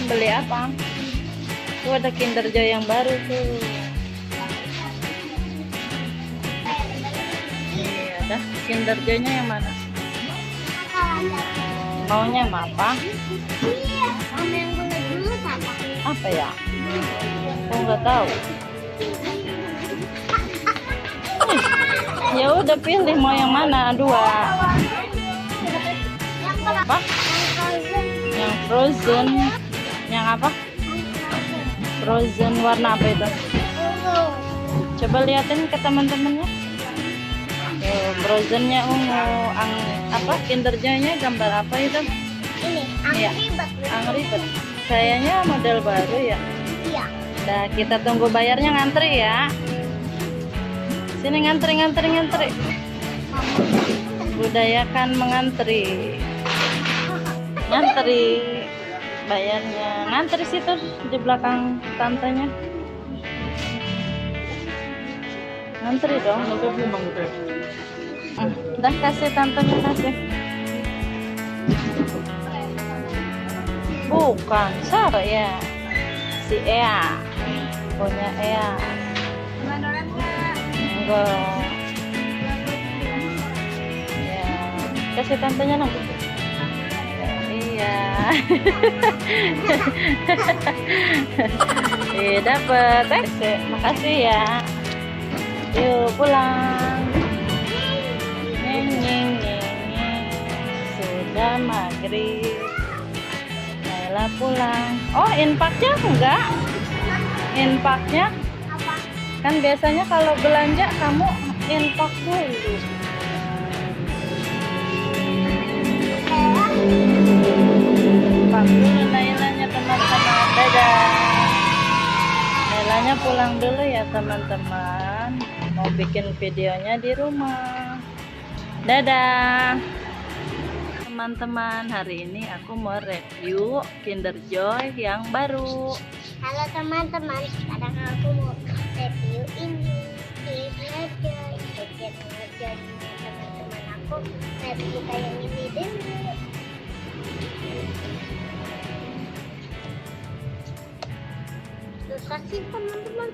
beli apa? Tuh ada Kinder Joy yang baru tuh. Iya, ada Kinder Joy-nya yang mana? Maunya yang apa? Apa ya? Aku nggak tahu. Ya udah pilih mau yang mana, dua. Apa? Yang frozen. Yang apa? Frozen warna apa itu? Coba liatin ke teman-temannya. Frozennya ungu. Apa? Kinder Joy-nya gambar apa itu? Ini Angry Bird. Angry Bird. Kayaknya model baru ya. Iya. Nah, kita tunggu bayarnya, ngantri ya. Sini ngantri. Budayakan mengantri. Ngantri. Bayarnya. Ngantri situ di belakang tantenya. Ngantri dong. Dah kasih tantenya kasih. Bukan, Sarah ya. Si Ea. Punya Ea. Enggak. Ya, kasih tantenya nanti. Iya. Dapat. Makasih ya. Yuk pulang. Nyeng. Sudah maghrib. Naila pulang. Oh, infaknya enggak? Infaknya? Apa? Kan biasanya kalau belanja kamu infak dulu. Infak dulu Nailanya teman-teman. Dadah. Nailanya pulang dulu ya teman-teman. Mau bikin videonya di rumah. Dadah. Teman-teman, hari ini aku mau review Kinder Joy yang baru. Halo teman-teman, sekarang aku mau review ini Kinder Joy. Kinder Joy-nya teman-teman, aku review kayak ini dulu. Susah sih teman-teman,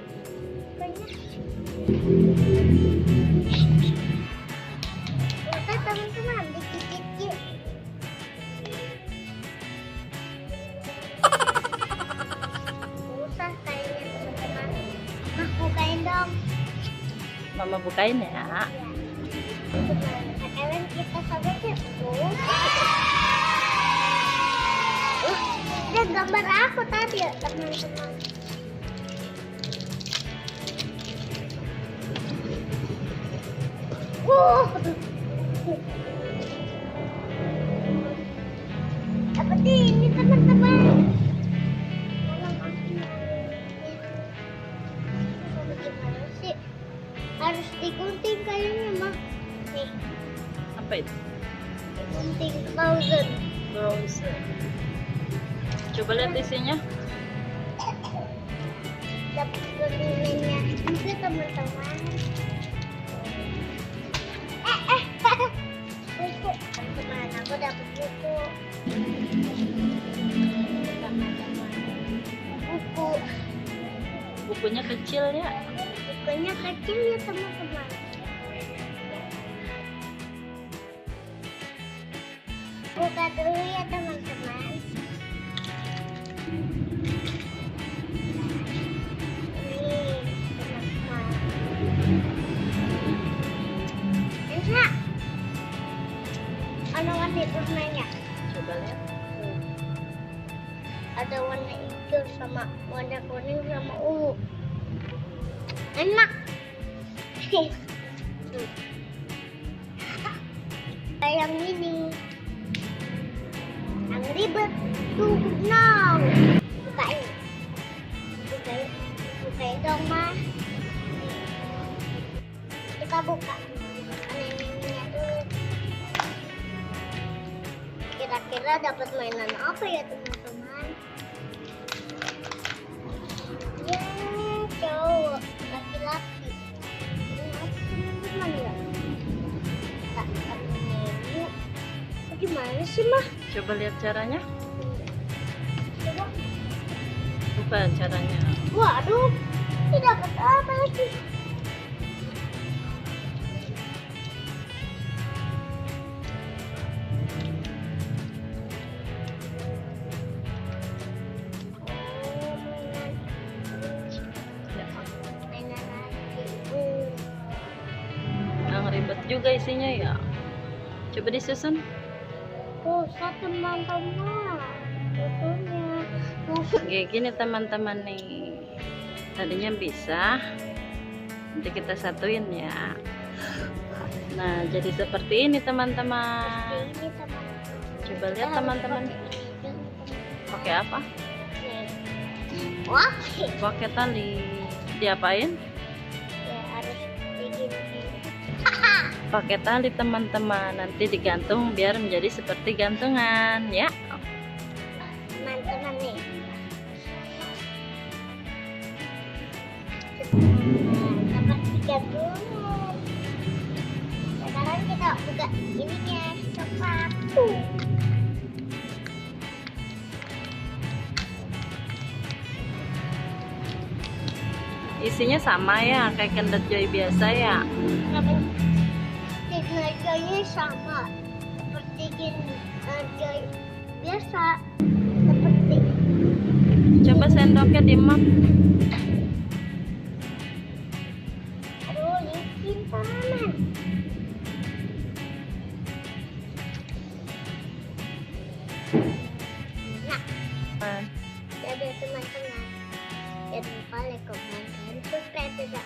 banyak. Susah teman-teman, dikit-dikit. Susah kayaknya teman-teman. Nah, bukain dong. Mama bukain ya. Sekarang kita coba yuk. Ada gambar aku tadi ya teman-teman. Seperti ini teman-teman. Bagaimana sih? Harus digunting kayaknya mah. Nih, Apa itu? digunting frozen. Frozen. Coba lihat isinya. Dapat guntingnya juga teman-teman. Buku teman-teman, aku dapat buku. Buku. Bukunya kecil ya. Bukunya kecil ya teman-teman. Buka dulu ya teman-teman. Nih teman-teman. Enak. Ada warnanya. Coba lihat. Ada warna hijau sama warna kuning sama ungu. Enak. Kayak ini. Angry Bird tuh now. Bukain. Bukain dong mah. Kita buka. Anehnya tuh. Kira-kira dapat mainan apa ya teman-teman? Ya cowok, laki-laki. Ini apa teman-teman ya? Tak menu. Gimana sih mah? Coba lihat caranya. Coba. Apa caranya? Waduh, tidak apa lagi. Ya. Mainan lagi. Yang ribet juga isinya ya. Coba disusun. Susah teman-teman. Susunya. Kayak gini teman-teman nih. Tadinya bisa. Nanti kita satuin ya. Nah, jadi seperti ini teman-teman. Ini teman-teman. Coba lihat teman-teman. Pakai apa? Wah, Pakai tali. Diapain? ya harus begini. Pakai tali teman-teman. Nanti digantung biar menjadi seperti gantungan ya. Teman-teman nih. Seperti gantungan. Sekarang kita buka ininya, coklat. Isinya sama ya, kayak Kinder Joy biasa ya. Kinerjanya sama seperti kinerja biasa, seperti Coba sendoknya dimap. aduh licin tangan. Nah, jadi teman-teman, jangan lupa like, comment, dan subscribe juga.